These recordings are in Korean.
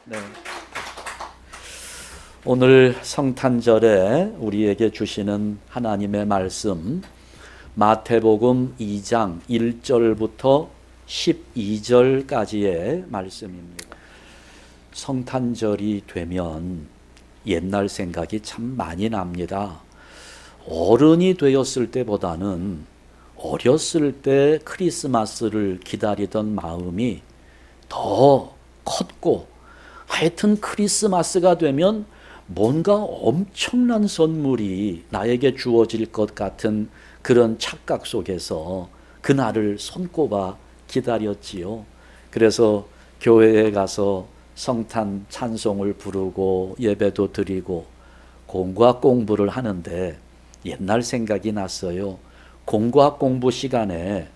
네. 오늘 성탄절에 우리에게 주시는 하나님의 말씀, 마태복음 2장 1절부터 12절까지의 말씀입니다. 성탄절이 되면 옛날 생각이 참 많이 납니다. 어른이 되었을 때보다는 어렸을 때 크리스마스를 기다리던 마음이 더 컸고, 하여튼 크리스마스가 되면 뭔가 엄청난 선물이 나에게 주어질 것 같은 그런 착각 속에서 그날을 손꼽아 기다렸지요. 그래서 교회에 가서 성탄 찬송을 부르고 예배도 드리고 공과학 공부를 하는데 옛날 생각이 났어요. 공과학 공부 시간에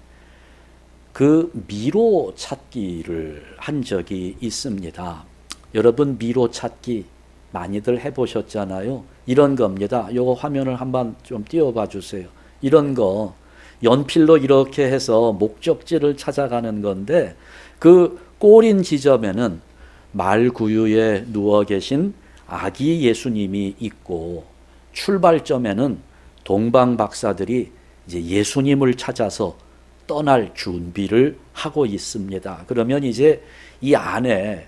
그 미로 찾기를 한 적이 있습니다. 여러분, 미로 찾기 많이들 해보셨잖아요. 이런 겁니다. 요거 화면을 한번 좀 띄워봐 주세요. 이런 거 연필로 이렇게 해서 목적지를 찾아가는 건데, 그 꼬린 지점에는 말구유에 누워 계신 아기 예수님이 있고, 출발점에는 동방 박사들이 이제 예수님을 찾아서 떠날 준비를 하고 있습니다. 그러면 이제 이 안에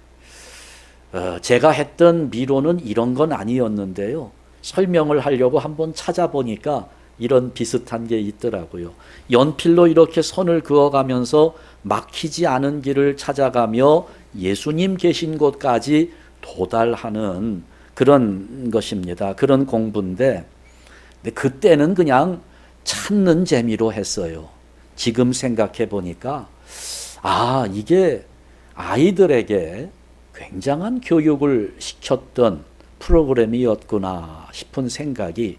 제가 했던 미로는 이런 건 아니었는데요, 설명을 하려고 한번 찾아보니까 이런 비슷한 게 있더라고요. 연필로 이렇게 선을 그어가면서 막히지 않은 길을 찾아가며 예수님 계신 곳까지 도달하는 그런 것입니다. 그런 공부인데, 근데 그때는 그냥 찾는 재미로 했어요. 지금 생각해 보니까 이게 아이들에게 굉장한 교육을 시켰던 프로그램이었구나 싶은 생각이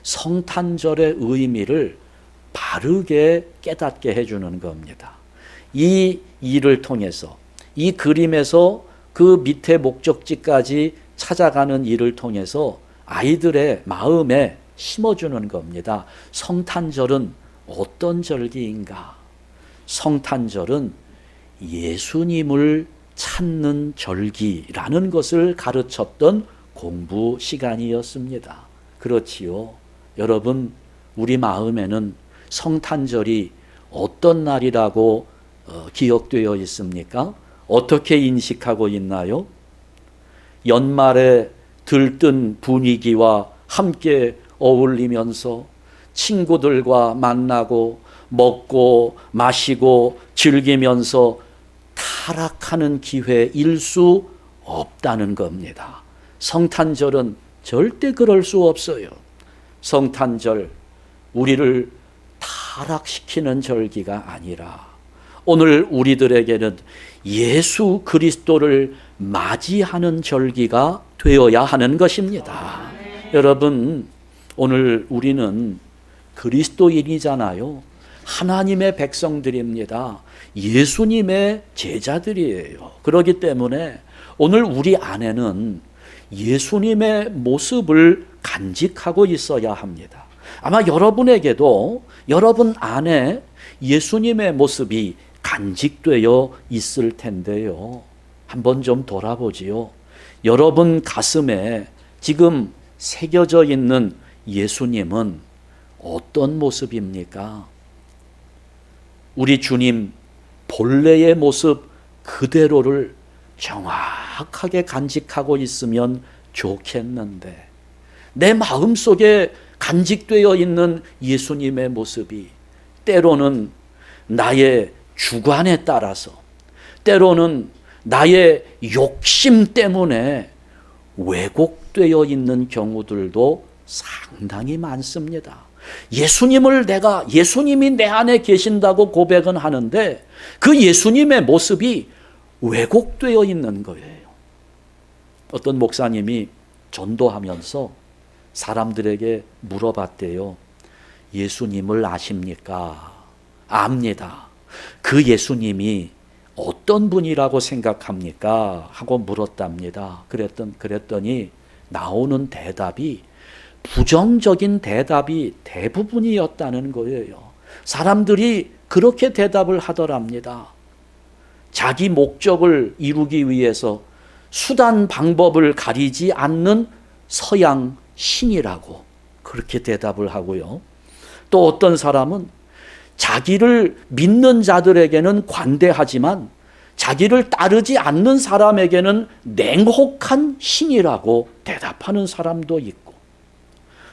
성탄절의 의미를 바르게 깨닫게 해주는 겁니다. 이 일을 통해서, 이 그림에서 그 밑에 목적지까지 찾아가는 일을 통해서 아이들의 마음에 심어주는 겁니다. 성탄절은 어떤 절기인가? 성탄절은 예수님을 찾는 절기라는 것을 가르쳤던 공부 시간이었습니다. 그렇지요. 여러분, 우리 마음에는 성탄절이 어떤 날이라고 기억되어 있습니까? 어떻게 인식하고 있나요? 연말에 들뜬 분위기와 함께 어울리면서 친구들과 만나고 먹고 마시고 즐기면서 타락하는 기회일 수 없다는 겁니다. 성탄절은 절대 그럴 수 없어요. 성탄절, 우리를 타락시키는 절기가 아니라 오늘 우리들에게는 예수 그리스도를 맞이하는 절기가 되어야 하는 것입니다. 여러분, 오늘 우리는 그리스도인이잖아요. 하나님의 백성들입니다. 예수님의 제자들이에요. 그렇기 때문에 오늘 우리 안에는 예수님의 모습을 간직하고 있어야 합니다. 아마 여러분에게도 여러분 안에 예수님의 모습이 간직되어 있을 텐데요. 한번 좀 돌아보지요. 여러분 가슴에 지금 새겨져 있는 예수님은 어떤 모습입니까? 우리 주님 본래의 모습 그대로를 정확하게 간직하고 있으면 좋겠는데, 내 마음속에 간직되어 있는 예수님의 모습이 때로는 나의 주관에 따라서, 때로는 나의 욕심 때문에 왜곡되어 있는 경우들도 상당히 많습니다. 예수님이 내 안에 계신다고 고백은 하는데 그 예수님의 모습이 왜곡되어 있는 거예요. 어떤 목사님이 전도하면서 사람들에게 물어봤대요. 예수님을 아십니까? 압니다. 그 예수님이 어떤 분이라고 생각합니까? 하고 물었답니다. 그랬더니 나오는 대답이 부정적인 대답이 대부분이었다는 거예요. 사람들이 그렇게 대답을 하더랍니다. 자기 목적을 이루기 위해서 수단 방법을 가리지 않는 서양 신이라고 그렇게 대답을 하고요. 또 어떤 사람은 자기를 믿는 자들에게는 관대하지만 자기를 따르지 않는 사람에게는 냉혹한 신이라고 대답하는 사람도 있고,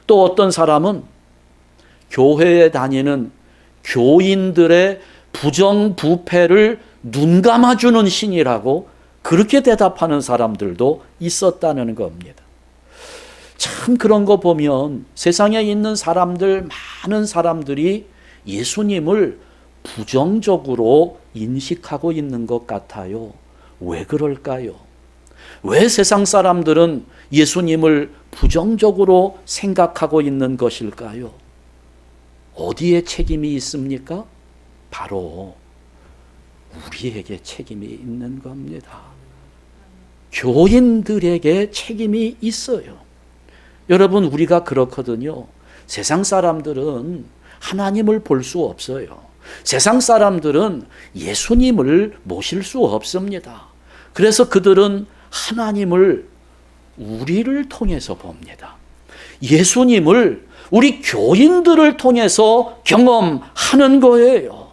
또 어떤 사람은 교회에 다니는 교인들의 부정부패를 눈감아주는 신이라고 그렇게 대답하는 사람들도 있었다는 겁니다. 참 그런 거 보면 세상에 있는 사람들, 많은 사람들이 예수님을 부정적으로 인식하고 있는 것 같아요. 왜 그럴까요? 왜 세상 사람들은 예수님을 부정적으로 생각하고 있는 것일까요? 어디에 책임이 있습니까? 바로 우리에게 책임이 있는 겁니다. 교인들에게 책임이 있어요. 여러분, 우리가 그렇거든요. 세상 사람들은 하나님을 볼 수 없어요. 세상 사람들은 예수님을 모실 수 없습니다. 그래서 그들은 하나님을 우리를 통해서 봅니다. 예수님을 우리 교인들을 통해서 경험하는 거예요.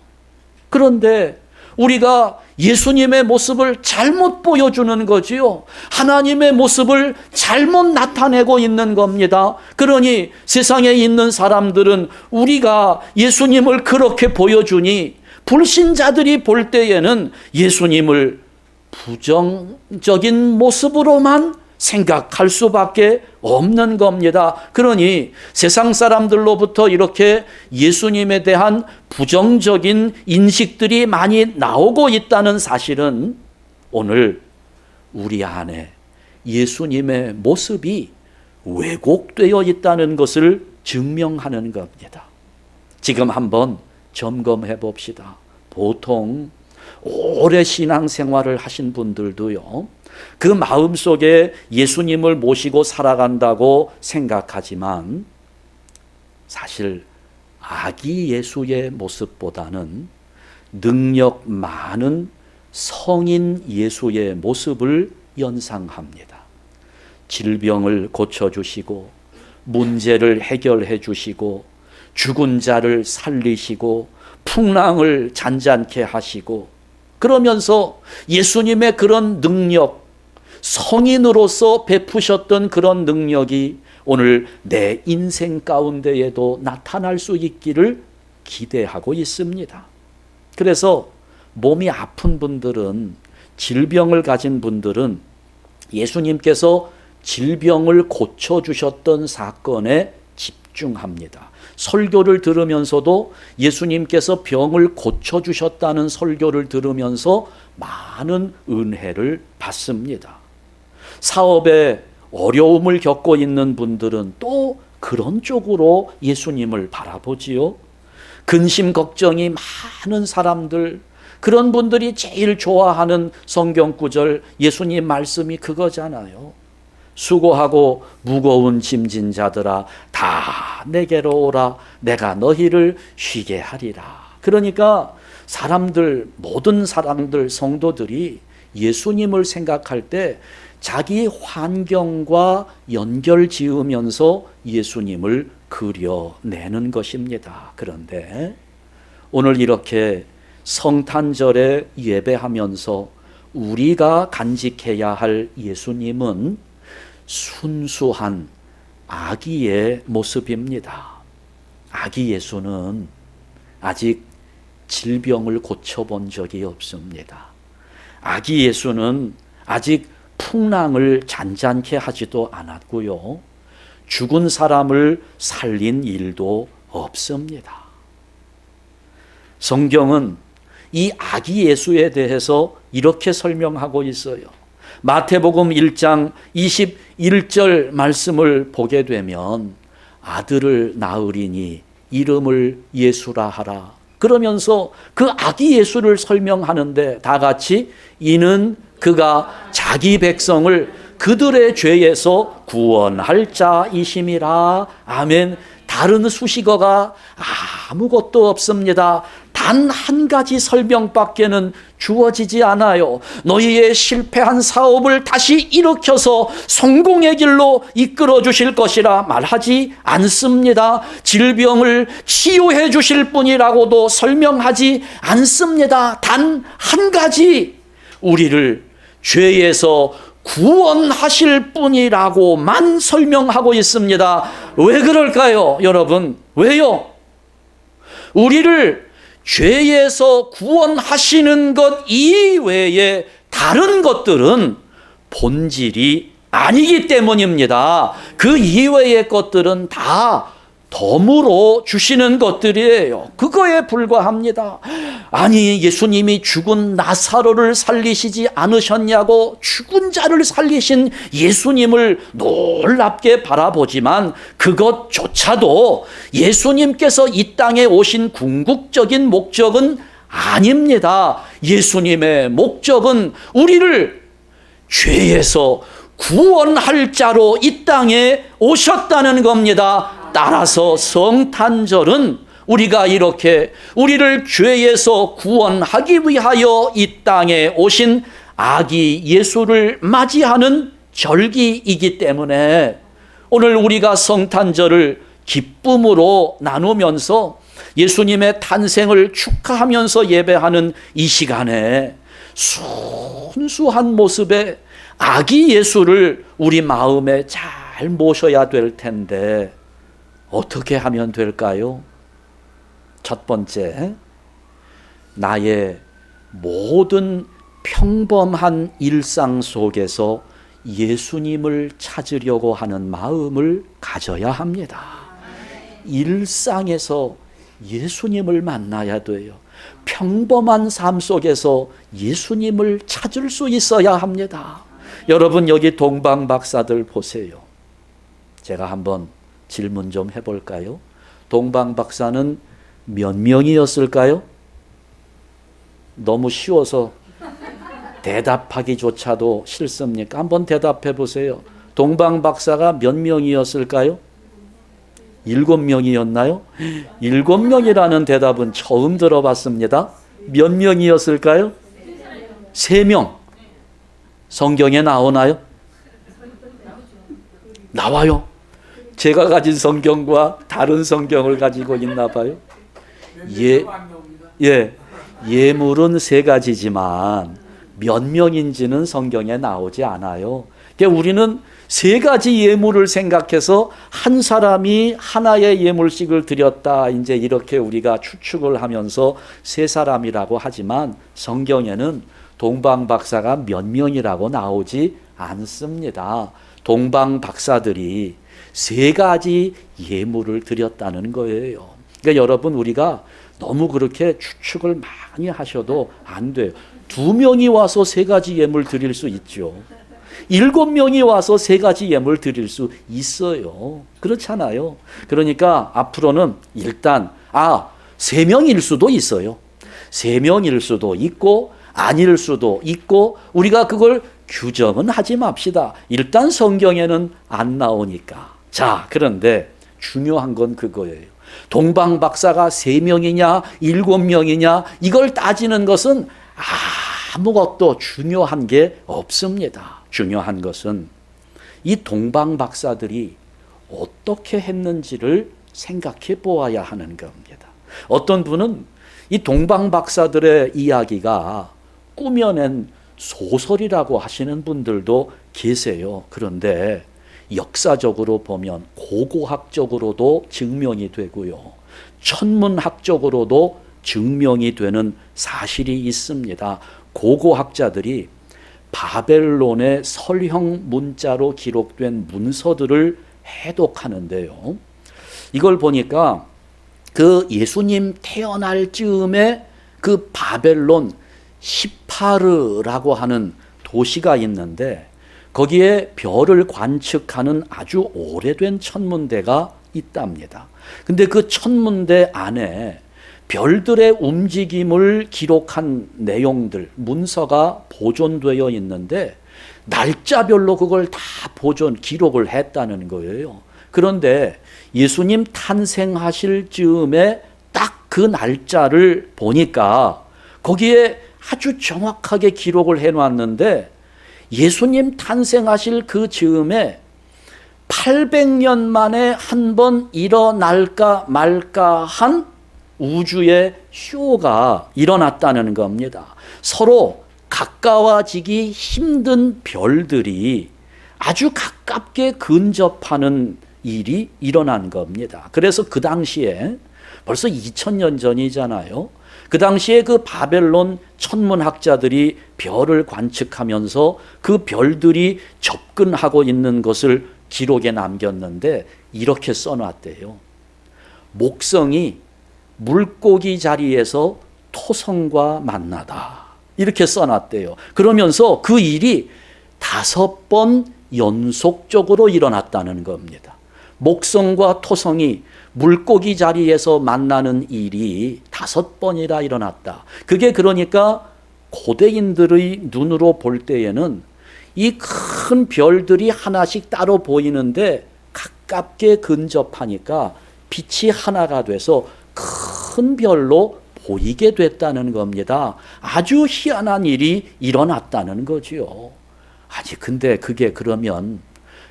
그런데 우리가 예수님의 모습을 잘못 보여주는 거지요. 하나님의 모습을 잘못 나타내고 있는 겁니다. 그러니 세상에 있는 사람들은 우리가 예수님을 그렇게 보여주니 불신자들이 볼 때에는 예수님을 부정적인 모습으로만 생각할 수밖에 없는 겁니다. 그러니 세상 사람들로부터 이렇게 예수님에 대한 부정적인 인식들이 많이 나오고 있다는 사실은 오늘 우리 안에 예수님의 모습이 왜곡되어 있다는 것을 증명하는 겁니다. 지금 한번 점검해 봅시다. 보통 오래 신앙생활을 하신 분들도요, 그 마음속에 예수님을 모시고 살아간다고 생각하지만 사실 아기 예수의 모습보다는 능력 많은 성인 예수의 모습을 연상합니다. 질병을 고쳐주시고 문제를 해결해 주시고 죽은 자를 살리시고 풍랑을 잔잔케 하시고, 그러면서 예수님의 그런 능력, 성인으로서 베푸셨던 그런 능력이 오늘 내 인생 가운데에도 나타날 수 있기를 기대하고 있습니다. 그래서 몸이 아픈 분들은, 질병을 가진 분들은 예수님께서 질병을 고쳐주셨던 사건에 집중합니다. 설교를 들으면서도 예수님께서 병을 고쳐주셨다는 설교를 들으면서 많은 은혜를 받습니다. 사업에 어려움을 겪고 있는 분들은 또 그런 쪽으로 예수님을 바라보지요. 근심 걱정이 많은 사람들, 그런 분들이 제일 좋아하는 성경 구절, 예수님 말씀이 그거잖아요. 수고하고 무거운 짐진 자들아 다 내게로 오라, 내가 너희를 쉬게 하리라. 그러니까 사람들, 모든 사람들, 성도들이 예수님을 생각할 때 자기 환경과 연결 지으면서 예수님을 그려내는 것입니다. 그런데 오늘 이렇게 성탄절에 예배하면서 우리가 간직해야 할 예수님은 순수한 아기의 모습입니다. 아기 예수는 아직 질병을 고쳐본 적이 없습니다. 아기 예수는 아직 풍랑을 잔잔케 하지도 않았고요. 죽은 사람을 살린 일도 없습니다. 성경은 이 아기 예수에 대해서 이렇게 설명하고 있어요. 마태복음 1장 21절 말씀을 보게 되면 아들을 낳으리니 이름을 예수라 하라. 그러면서 그 아기 예수를 설명하는데 다 같이 이는 그가 자기 백성을 그들의 죄에서 구원할 자이심이라. 아멘. 다른 수식어가 아무것도 없습니다. 다 단 한 가지 설명밖에는 주어지지 않아요. 너희의 실패한 사업을 다시 일으켜서 성공의 길로 이끌어 주실 것이라 말하지 않습니다. 질병을 치유해 주실 분이라고도 설명하지 않습니다. 단 한 가지, 우리를 죄에서 구원하실 분이라고만 설명하고 있습니다. 왜 그럴까요, 여러분? 왜요? 우리를 죄에서 구원하시는 것 이외에 다른 것들은 본질이 아니기 때문입니다. 그 이외의 것들은 다 덤으로 주시는 것들이에요. 그거에 불과합니다. 아니, 예수님이 죽은 나사로를 살리시지 않으셨냐고 죽은 자를 살리신 예수님을 놀랍게 바라보지만 그것조차도 예수님께서 이 땅에 오신 궁극적인 목적은 아닙니다. 예수님의 목적은 우리를 죄에서 구원할 자로 이 땅에 오셨다는 겁니다. 따라서 성탄절은 우리가 이렇게 우리를 죄에서 구원하기 위하여 이 땅에 오신 아기 예수를 맞이하는 절기이기 때문에 오늘 우리가 성탄절을 기쁨으로 나누면서 예수님의 탄생을 축하하면서 예배하는 이 시간에 순수한 모습의 아기 예수를 우리 마음에 잘 모셔야 될 텐데 어떻게 하면 될까요? 첫 번째, 나의 모든 평범한 일상 속에서 예수님을 찾으려고 하는 마음을 가져야 합니다. 일상에서 예수님을 만나야 돼요. 평범한 삶 속에서 예수님을 찾을 수 있어야 합니다. 여러분, 여기 동방 박사들 보세요. 제가 한번 질문 좀 해볼까요? 동방 박사는 몇 명이었을까요? 너무 쉬워서 대답하기조차도 싫습니까? 한번 대답해 보세요. 동방 박사가 몇 명이었을까요? 7명이었나요? 7명이라는 대답은 처음 들어봤습니다. 몇 명이었을까요? 3명. 성경에 나오나요? 나와요. 제가 가진 성경과 다른 성경을 가지고 있나 봐요. 예물은 3가지지만 몇 명인지는 성경에 나오지 않아요. 그러니까 우리는 3가지 예물을 생각해서 한 사람이 하나의 예물씩을 드렸다, 이제 이렇게 우리가 추측을 하면서 3사람이라고 하지만 성경에는 동방 박사가 몇 명이라고 나오지 않습니다. 동방 박사들이 3가지 예물을 드렸다는 거예요. 그러니까 여러분, 우리가 너무 그렇게 추측을 많이 하셔도 안 돼요. 2명이 와서 3가지 예물 드릴 수 있죠. 7명이 와서 3가지 예물 드릴 수 있어요. 그렇잖아요. 그러니까 앞으로는 일단 3명일 수도 있어요. 3명일 수도 있고 아닐 수도 있고 우리가 그걸 규정은 하지 맙시다. 일단 성경에는 안 나오니까. 자, 그런데 중요한 건 그거예요. 동방 박사가 3명이냐 7명이냐 이걸 따지는 것은 아무것도 중요한 게 없습니다. 중요한 것은 이 동방 박사들이 어떻게 했는지를 생각해 보아야 하는 겁니다. 어떤 분은 이 동방 박사들의 이야기가 꾸며낸 소설이라고 하시는 분들도 계세요. 그런데 역사적으로 보면 고고학적으로도 증명이 되고요. 천문학적으로도 증명이 되는 사실이 있습니다. 고고학자들이 바벨론의 설형 문자로 기록된 문서들을 해독하는데요. 이걸 보니까 그 예수님 태어날 즈음에 그 바벨론 시파르라고 하는 도시가 있는데 거기에 별을 관측하는 아주 오래된 천문대가 있답니다. 근데 그 천문대 안에 별들의 움직임을 기록한 내용들, 문서가 보존되어 있는데 날짜별로 그걸 다 기록을 했다는 거예요. 그런데 예수님 탄생하실 즈음에 딱 그 날짜를 보니까 거기에 아주 정확하게 기록을 해놨는데 예수님 탄생하실 그 즈음에 800년 만에 한 번 일어날까 말까 한 우주의 쇼가 일어났다는 겁니다. 서로 가까워지기 힘든 별들이 아주 가깝게 근접하는 일이 일어난 겁니다. 그래서 그 당시에 벌써 2000년 전이잖아요. 그 당시에 그 바벨론 천문학자들이 별을 관측하면서 그 별들이 접근하고 있는 것을 기록에 남겼는데 이렇게 써놨대요. 목성이 물고기 자리에서 토성과 만나다. 이렇게 써놨대요. 그러면서 그 일이 5번 연속적으로 일어났다는 겁니다. 목성과 토성이 물고기 자리에서 만나는 일이 5번이나 일어났다. 그게 그러니까 고대인들의 눈으로 볼 때에는 이 큰 별들이 하나씩 따로 보이는데 가깝게 근접하니까 빛이 하나가 돼서 큰 별로 보이게 됐다는 겁니다. 아주 희한한 일이 일어났다는 거지요. 아니 근데 그게 그러면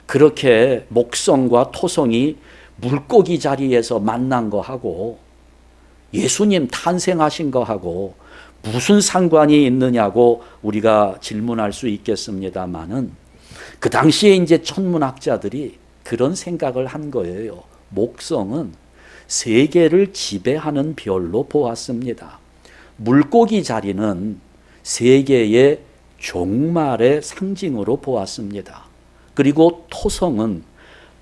그렇게 목성과 토성이 물고기 자리에서 만난 거하고 예수님 탄생하신 거하고 무슨 상관이 있느냐고 우리가 질문할 수 있겠습니다만은 그 당시에 이제 천문학자들이 그런 생각을 한 거예요. 목성은 세계를 지배하는 별로 보았습니다. 물고기 자리는 세계의 종말의 상징으로 보았습니다. 그리고 토성은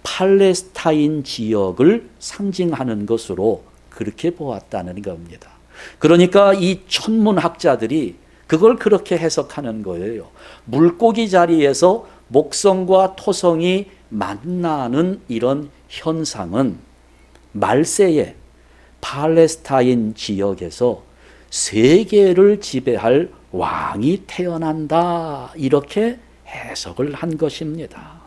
팔레스타인 지역을 상징하는 것으로 그렇게 보았다는 겁니다. 그러니까 이 천문학자들이 그걸 그렇게 해석하는 거예요. 물고기 자리에서 목성과 토성이 만나는 이런 현상은 말세에 팔레스타인 지역에서 세계를 지배할 왕이 태어난다. 이렇게 해석을 한 것입니다.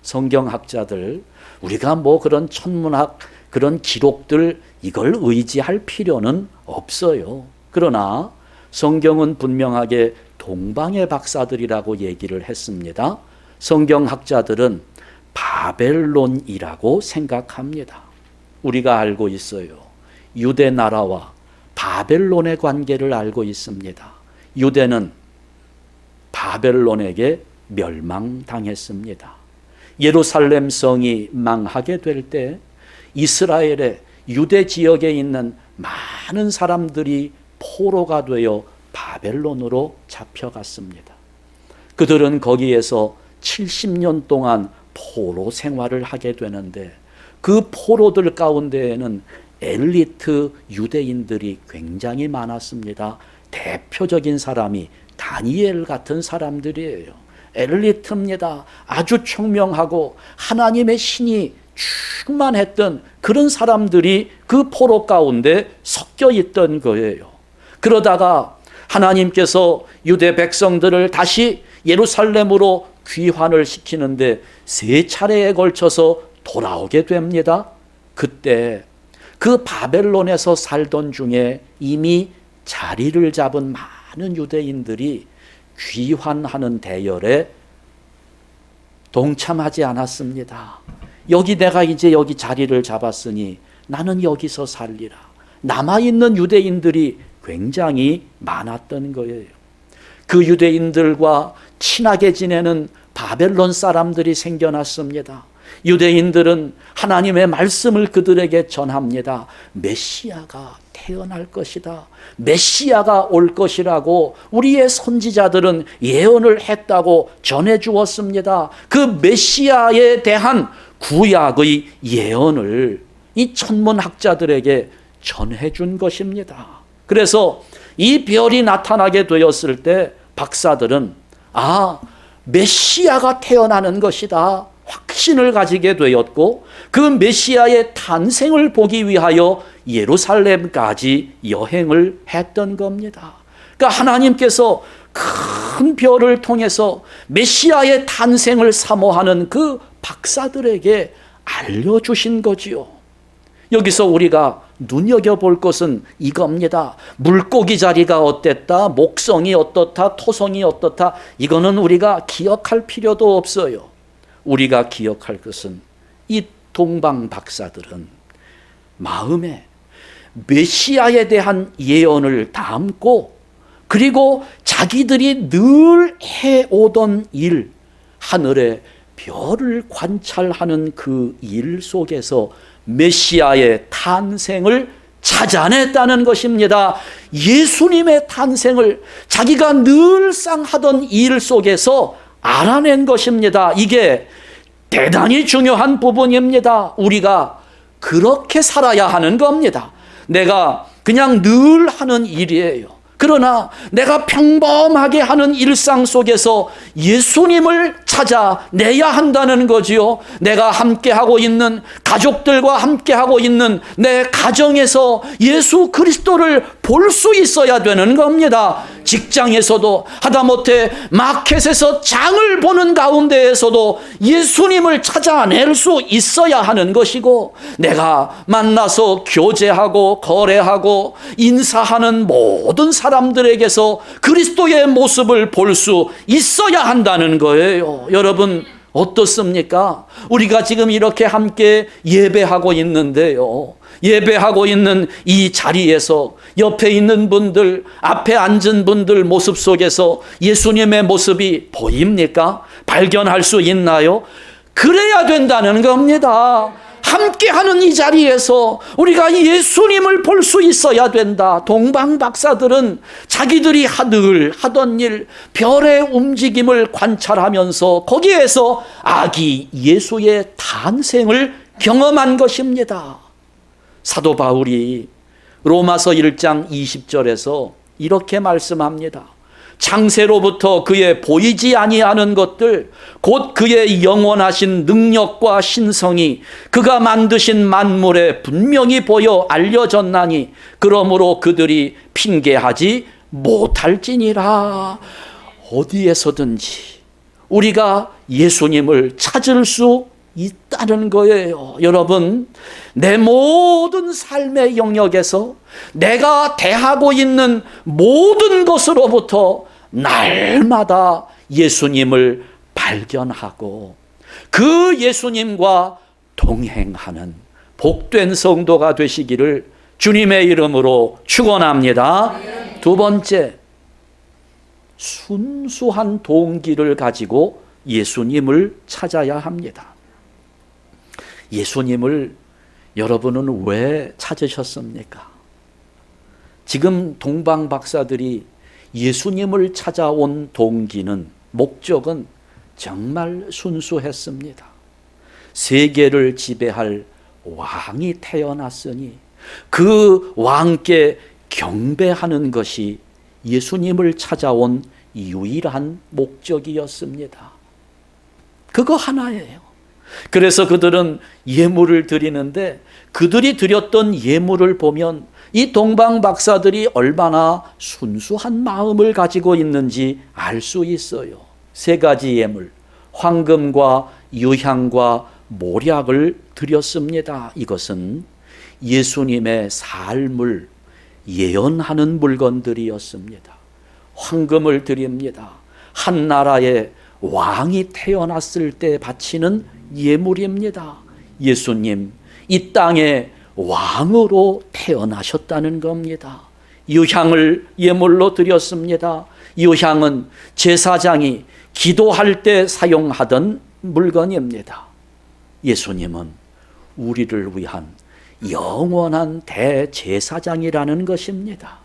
성경학자들, 우리가 뭐 그런 천문학, 그런 기록들 이걸 의지할 필요는 없어요. 그러나 성경은 분명하게 동방의 박사들이라고 얘기를 했습니다. 성경학자들은 바벨론이라고 생각합니다. 우리가 알고 있어요. 유대 나라와 바벨론의 관계를 알고 있습니다. 유대는 바벨론에게 멸망당했습니다. 예루살렘 성이 망하게 될 때 이스라엘의 유대 지역에 있는 많은 사람들이 포로가 되어 바벨론으로 잡혀갔습니다. 그들은 거기에서 70년 동안 포로 생활을 하게 되는데 그 포로들 가운데에는 엘리트 유대인들이 굉장히 많았습니다. 대표적인 사람이 다니엘 같은 사람들이에요. 엘리트입니다. 아주 총명하고 하나님의 신이 충만했던 그런 사람들이 그 포로 가운데 섞여 있던 거예요. 그러다가 하나님께서 유대 백성들을 다시 예루살렘으로 귀환을 시키는데 3차례에 걸쳐서 돌아오게 됩니다. 그때 그 바벨론에서 살던 중에 이미 자리를 잡은 많은 유대인들이 귀환하는 대열에 동참하지 않았습니다. 내가 이제 여기 자리를 잡았으니 나는 여기서 살리라. 남아있는 유대인들이 굉장히 많았던 거예요. 그 유대인들과 친하게 지내는 바벨론 사람들이 생겨났습니다. 유대인들은 하나님의 말씀을 그들에게 전합니다. 메시아가 태어날 것이다. 메시아가 올 것이라고 우리의 선지자들은 예언을 했다고 전해 주었습니다. 그 메시아에 대한 구약의 예언을 이 천문학자들에게 전해 준 것입니다. 그래서 이 별이 나타나게 되었을 때 박사들은 메시아가 태어나는 것이다. 확신을 가지게 되었고 그 메시아의 탄생을 보기 위하여 예루살렘까지 여행을 했던 겁니다. 그러니까 하나님께서 큰 별을 통해서 메시아의 탄생을 사모하는 그 박사들에게 알려주신 거지요. 여기서 우리가 눈여겨볼 것은 이겁니다. 물고기 자리가 어땠다, 목성이 어떻다, 토성이 어떻다, 이거는 우리가 기억할 필요도 없어요. 우리가 기억할 것은 이 동방 박사들은 마음에 메시아에 대한 예언을 담고, 그리고 자기들이 늘 해오던 일, 하늘의 별을 관찰하는 그 일 속에서 메시아의 탄생을 찾아냈다는 것입니다. 예수님의 탄생을 자기가 늘상 하던 일 속에서 알아낸 것입니다. 이게 대단히 중요한 부분입니다. 우리가 그렇게 살아야 하는 겁니다. 내가 그냥 늘 하는 일이에요. 그러나 내가 평범하게 하는 일상 속에서 예수님을 찾아내야 한다는 거지요. 내가 함께하고 있는 가족들과 함께하고 있는 내 가정에서 예수 그리스도를 볼 수 있어야 되는 겁니다. 직장에서도, 하다못해 마켓에서 장을 보는 가운데에서도 예수님을 찾아낼 수 있어야 하는 것이고, 내가 만나서 교제하고 거래하고 인사하는 모든 사람들에게서 그리스도의 모습을 볼 수 있어야 한다는 거예요. 여러분 어떻습니까? 우리가 지금 이렇게 함께 예배하고 있는데요, 예배하고 있는 이 자리에서 옆에 있는 분들, 앞에 앉은 분들 모습 속에서 예수님의 모습이 보입니까? 발견할 수 있나요? 그래야 된다는 겁니다. 함께하는 이 자리에서 우리가 예수님을 볼 수 있어야 된다. 동방 박사들은 자기들이 늘 하던 일, 별의 움직임을 관찰하면서 거기에서 아기 예수의 탄생을 경험한 것입니다. 사도 바울이 로마서 1장 20절에서 이렇게 말씀합니다. 창세로부터 그의 보이지 아니하는 것들, 곧 그의 영원하신 능력과 신성이 그가 만드신 만물에 분명히 보여 알려졌나니 그러므로 그들이 핑계하지 못할지니라. 어디에서든지 우리가 예수님을 찾을 수 있다는 거예요. 여러분, 내 모든 삶의 영역에서 내가 대하고 있는 모든 것으로부터 날마다 예수님을 발견하고 그 예수님과 동행하는 복된 성도가 되시기를 주님의 이름으로 축원합니다. 두 번째, 순수한 동기를 가지고 예수님을 찾아야 합니다. 예수님을 여러분은 왜 찾으셨습니까? 지금 동방 박사들이 예수님을 찾아온 동기는, 목적은 정말 순수했습니다. 세계를 지배할 왕이 태어났으니 그 왕께 경배하는 것이 예수님을 찾아온 유일한 목적이었습니다. 그거 하나예요. 그래서 그들은 예물을 드리는데, 그들이 드렸던 예물을 보면 이 동방 박사들이 얼마나 순수한 마음을 가지고 있는지 알 수 있어요. 세 가지 예물, 황금과 유향과 모략을 드렸습니다. 이것은 예수님의 삶을 예언하는 물건들이었습니다. 황금을 드립니다. 한 나라의 왕이 태어났을 때 바치는 예물입니다. 예수님 이 땅에 왕으로 태어나셨다는 겁니다. 유향을 예물로 드렸습니다. 유향은 제사장이 기도할 때 사용하던 물건입니다. 예수님은 우리를 위한 영원한 대제사장이라는 것입니다.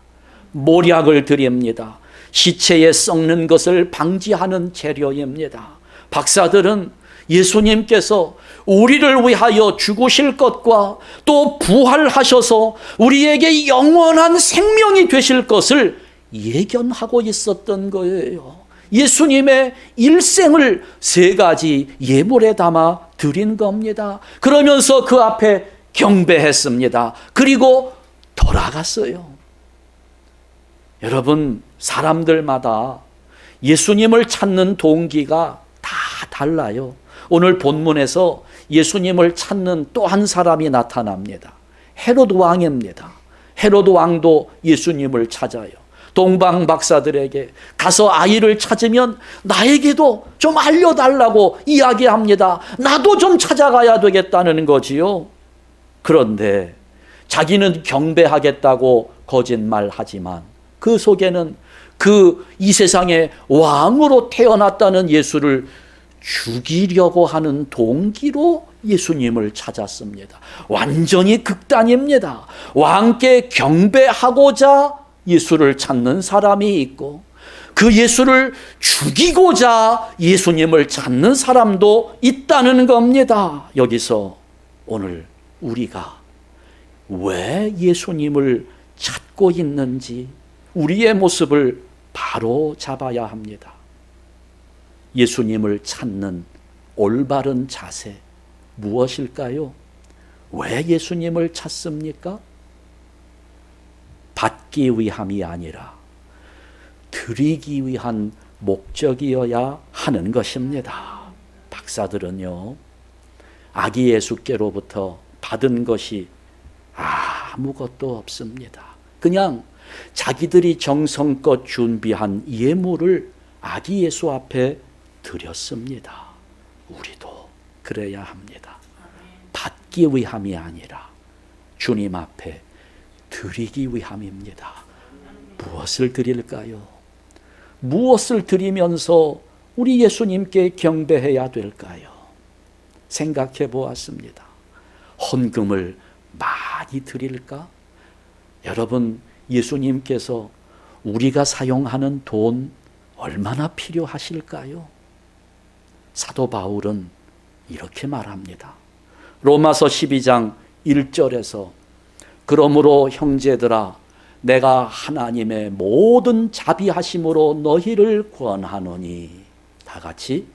모략을 드립니다. 시체에 썩는 것을 방지하는 재료입니다. 박사들은 예수님께서 우리를 위하여 죽으실 것과 또 부활하셔서 우리에게 영원한 생명이 되실 것을 예견하고 있었던 거예요. 예수님의 일생을 세 가지 예물에 담아 드린 겁니다. 그러면서 그 앞에 경배했습니다. 그리고 돌아갔어요. 여러분, 사람들마다 예수님을 찾는 동기가 다 달라요. 오늘 본문에서 예수님을 찾는 또 한 사람이 나타납니다. 헤로드 왕입니다. 헤로드 왕도 예수님을 찾아요. 동방 박사들에게 가서 아이를 찾으면 나에게도 좀 알려달라고 이야기합니다. 나도 좀 찾아가야 되겠다는 거지요. 그런데 자기는 경배하겠다고 거짓말하지만 그 속에는 그 이 세상의 왕으로 태어났다는 예수를 죽이려고 하는 동기로 예수님을 찾았습니다. 완전히 극단입니다. 왕께 경배하고자 예수를 찾는 사람이 있고 그 예수를 죽이고자 예수님을 찾는 사람도 있다는 겁니다. 여기서 오늘 우리가 왜 예수님을 찾고 있는지 우리의 모습을 바로 잡아야 합니다. 예수님을 찾는 올바른 자세 무엇일까요? 왜 예수님을 찾습니까? 받기 위함이 아니라 드리기 위한 목적이어야 하는 것입니다. 박사들은요, 아기 예수께로부터 받은 것이 아무것도 없습니다. 그냥 자기들이 정성껏 준비한 예물을 아기 예수 앞에 드렸습니다. 우리도 그래야 합니다. 받기 위함이 아니라 주님 앞에 드리기 위함입니다. 무엇을 드릴까요? 무엇을 드리면서 우리 예수님께 경배해야 될까요? 생각해 보았습니다. 헌금을 많이 드릴까? 여러분, 예수님께서 우리가 사용하는 돈 얼마나 필요하실까요? 사도 바울은 이렇게 말합니다. 로마서 12장 1절에서 그러므로 형제들아 내가 하나님의 모든 자비하심으로 너희를 권하노니 다 같이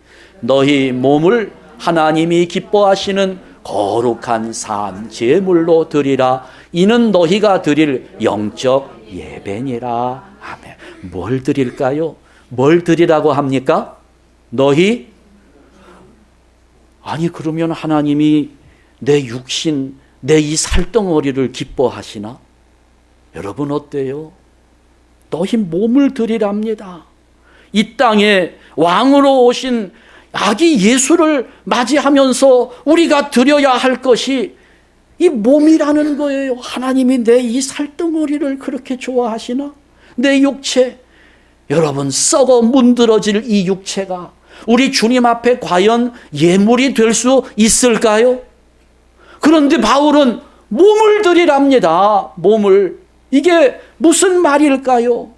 너희 몸을 하나님이 기뻐하시는 거룩한 산 제물로 드리라. 이는 너희가 드릴 영적 예배니라. 아멘. 뭘 드릴까요? 뭘 드리라고 합니까? 너희? 아니 그러면 하나님이 내 육신, 내 이 살덩어리를 기뻐하시나? 여러분 어때요? 너희 몸을 드리랍니다. 이 땅에 왕으로 오신 아기 예수를 맞이하면서 우리가 드려야 할 것이 이 몸이라는 거예요. 하나님이 내 이 살덩어리를 그렇게 좋아하시나? 내 육체, 여러분 썩어 문드러질 이 육체가 우리 주님 앞에 과연 예물이 될 수 있을까요? 그런데 바울은 몸을 드리랍니다. 몸을. 이게 무슨 말일까요?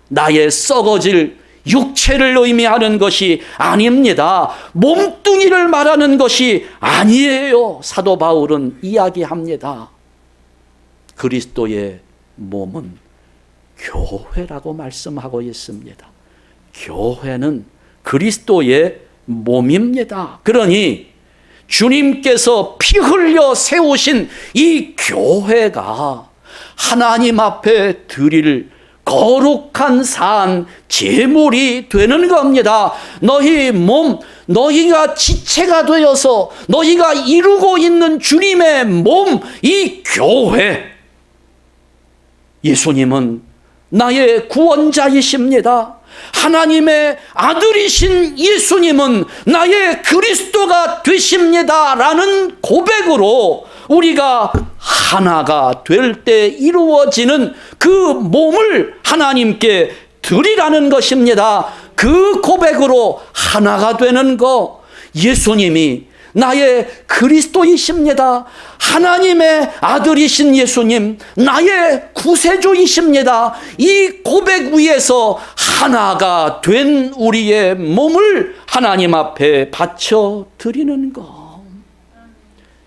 나의 썩어질 육체를 의미하는 것이 아닙니다. 몸뚱이를 말하는 것이 아니에요. 사도 바울은 이야기합니다. 그리스도의 몸은 교회라고 말씀하고 있습니다. 교회는 그리스도의 몸입니다. 그러니 주님께서 피 흘려 세우신 이 교회가 하나님 앞에 드릴 거룩한 산 제물이 되는 겁니다. 너희 몸, 너희가 지체가 되어서 너희가 이루고 있는 주님의 몸, 이 교회. 예수님은 나의 구원자이십니다. 하나님의 아들이신 예수님은 나의 그리스도가 되십니다. 라는 고백으로 우리가 하나가 될 때 이루어지는 그 몸을 하나님께 드리라는 것입니다. 그 고백으로 하나가 되는 거, 예수님이 나의 그리스도이십니다. 하나님의 아들이신 예수님, 나의 구세주이십니다. 이 고백 위에서 하나가 된 우리의 몸을 하나님 앞에 바쳐 드리는 것.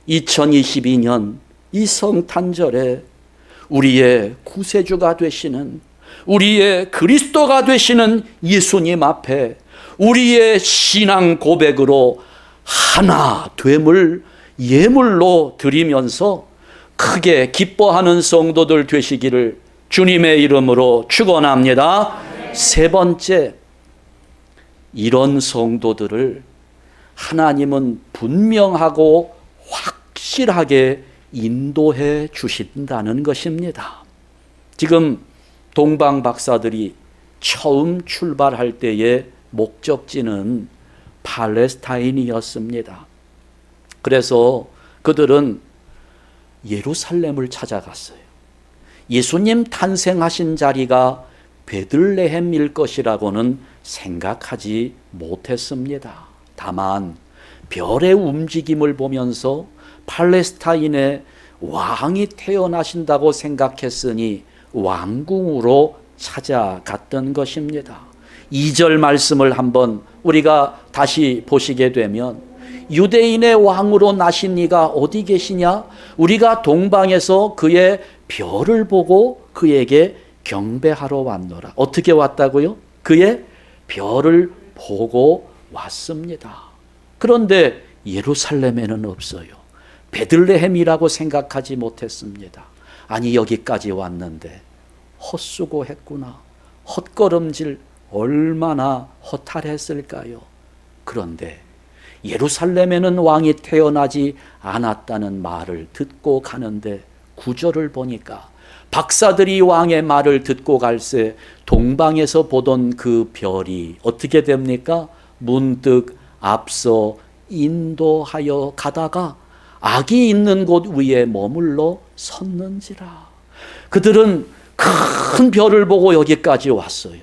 2022년 이 성탄절에 우리의 구세주가 되시는, 우리의 그리스도가 되시는 예수님 앞에 우리의 신앙 고백으로 하나 됨을 예물로 드리면서 크게 기뻐하는 성도들 되시기를 주님의 이름으로 축원합니다. 세 번째, 이런 성도들을 하나님은 분명하고 확실하게 인도해 주신다는 것입니다. 지금 동방 박사들이 처음 출발할 때의 목적지는 팔레스타인이었습니다. 그래서 그들은 예루살렘을 찾아갔어요. 예수님 탄생하신 자리가 베들레헴일 것이라고는 생각하지 못했습니다. 다만 별의 움직임을 보면서 팔레스타인에 왕이 태어나신다고 생각했으니 왕궁으로 찾아갔던 것입니다. 2절 말씀을 한번 우리가 다시 보시게 되면 유대인의 왕으로 나신 이가 어디 계시냐? 우리가 동방에서 그의 별을 보고 그에게 경배하러 왔노라. 어떻게 왔다고요? 그의 별을 보고 왔습니다. 그런데 예루살렘에는 없어요. 베들레헴이라고 생각하지 못했습니다. 아니, 여기까지 왔는데 헛수고했구나. 헛걸음질 얼마나 허탈했을까요? 그런데 예루살렘에는 왕이 태어나지 않았다는 말을 듣고 가는데 9절을 보니까 박사들이 왕의 말을 듣고 갈새 동방에서 보던 그 별이 어떻게 됩니까? 문득 앞서 인도하여 가다가 악이 있는 곳 위에 머물러 섰는지라. 그들은 큰 별을 보고 여기까지 왔어요.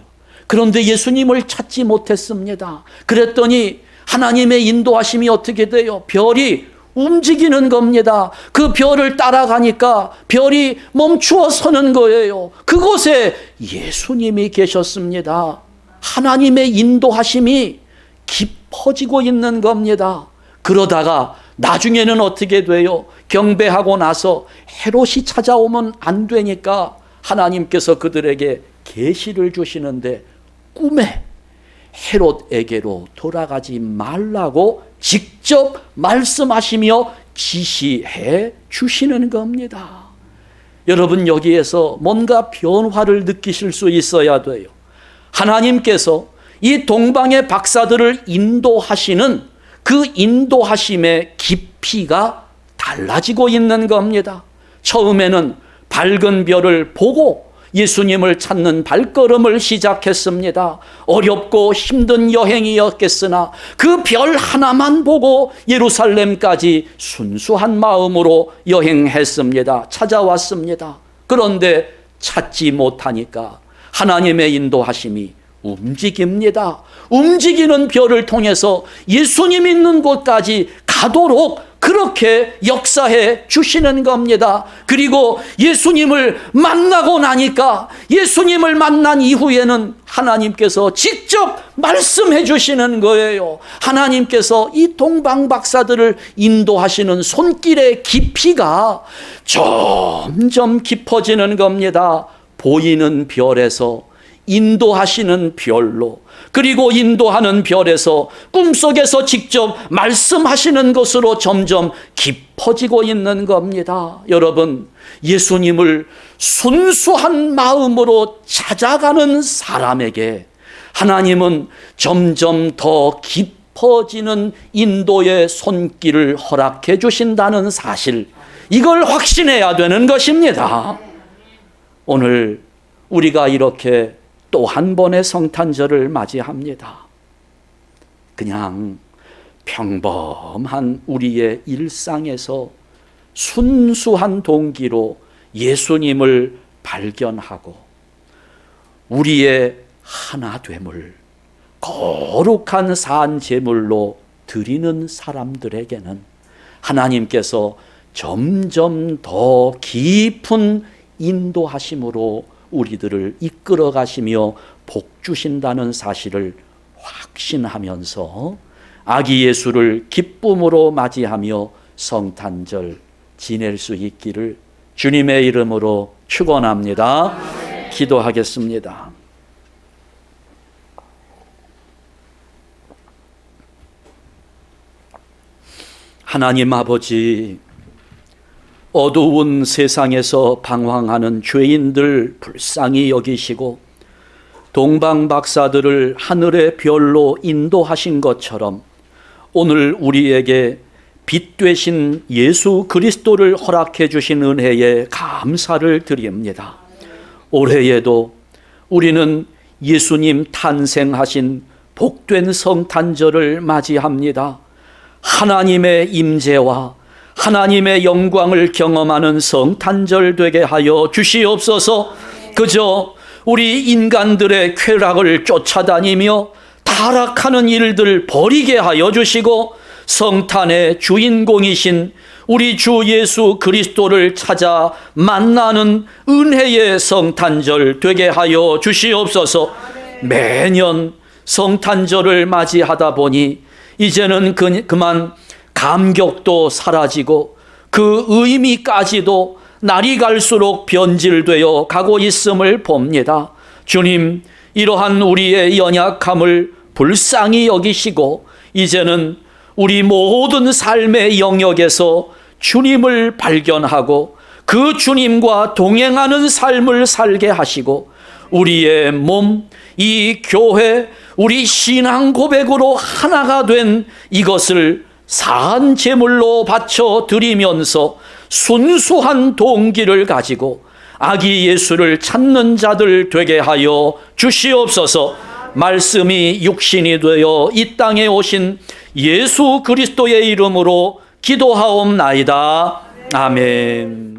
그런데 예수님을 찾지 못했습니다. 그랬더니 하나님의 인도하심이 어떻게 돼요? 별이 움직이는 겁니다. 그 별을 따라가니까 별이 멈추어 서는 거예요. 그곳에 예수님이 계셨습니다. 하나님의 인도하심이 깊어지고 있는 겁니다. 그러다가 나중에는 어떻게 돼요? 경배하고 나서 헤롯이 찾아오면 안 되니까 하나님께서 그들에게 계시를 주시는데 꿈에 헤롯에게로 돌아가지 말라고 직접 말씀하시며 지시해 주시는 겁니다. 여러분, 여기에서 뭔가 변화를 느끼실 수 있어야 돼요. 하나님께서 이 동방의 박사들을 인도하시는 그 인도하심의 깊이가 달라지고 있는 겁니다. 처음에는 밝은 별을 보고 예수님을 찾는 발걸음을 시작했습니다. 어렵고 힘든 여행이었겠으나 그 별 하나만 보고 예루살렘까지 순수한 마음으로 여행했습니다. 찾아왔습니다. 그런데 찾지 못하니까 하나님의 인도하심이 움직입니다. 움직이는 별을 통해서 예수님 있는 곳까지 가도록 그렇게 역사해 주시는 겁니다. 그리고 예수님을 만나고 나니까 예수님을 만난 이후에는 하나님께서 직접 말씀해 주시는 거예요. 하나님께서 이 동방 박사들을 인도하시는 손길의 깊이가 점점 깊어지는 겁니다. 보이는 별에서 인도하시는 별로, 그리고 인도하는 별에서 꿈속에서 직접 말씀하시는 것으로 점점 깊어지고 있는 겁니다. 여러분, 예수님을 순수한 마음으로 찾아가는 사람에게 하나님은 점점 더 깊어지는 인도의 손길을 허락해 주신다는 사실, 이걸 확신해야 되는 것입니다. 오늘 우리가 이렇게 또 한 번의 성탄절을 맞이합니다. 그냥 평범한 우리의 일상에서 순수한 동기로 예수님을 발견하고 우리의 하나됨을 거룩한 산 제물로 드리는 사람들에게는 하나님께서 점점 더 깊은 인도하심으로 우리들을 이끌어 가시며 복 주신다는 사실을 확신하면서 아기 예수를 기쁨으로 맞이하며 성탄절 지낼 수 있기를 주님의 이름으로 축원합니다. 기도하겠습니다. 하나님 아버지, 어두운 세상에서 방황하는 죄인들 불쌍히 여기시고 동방 박사들을 하늘의 별로 인도하신 것처럼 오늘 우리에게 빛 되신 예수 그리스도를 허락해 주신 은혜에 감사를 드립니다. 올해에도 우리는 예수님 탄생하신 복된 성탄절을 맞이합니다. 하나님의 임재와 하나님의 영광을 경험하는 성탄절 되게 하여 주시옵소서. 그저 우리 인간들의 쾌락을 쫓아다니며 타락하는 일들 버리게 하여 주시고 성탄의 주인공이신 우리 주 예수 그리스도를 찾아 만나는 은혜의 성탄절 되게 하여 주시옵소서. 매년 성탄절을 맞이하다 보니 이제는 그만 감격도 사라지고 그 의미까지도 날이 갈수록 변질되어 가고 있음을 봅니다. 주님, 이러한 우리의 연약함을 불쌍히 여기시고 이제는 우리 모든 삶의 영역에서 주님을 발견하고 그 주님과 동행하는 삶을 살게 하시고 우리의 몸, 이 교회, 우리 신앙 고백으로 하나가 된 이것을 사한 제물로 바쳐 드리면서 순수한 동기를 가지고 아기 예수를 찾는 자들 되게 하여 주시옵소서. 말씀이 육신이 되어 이 땅에 오신 예수 그리스도의 이름으로 기도하옵나이다. 아멘.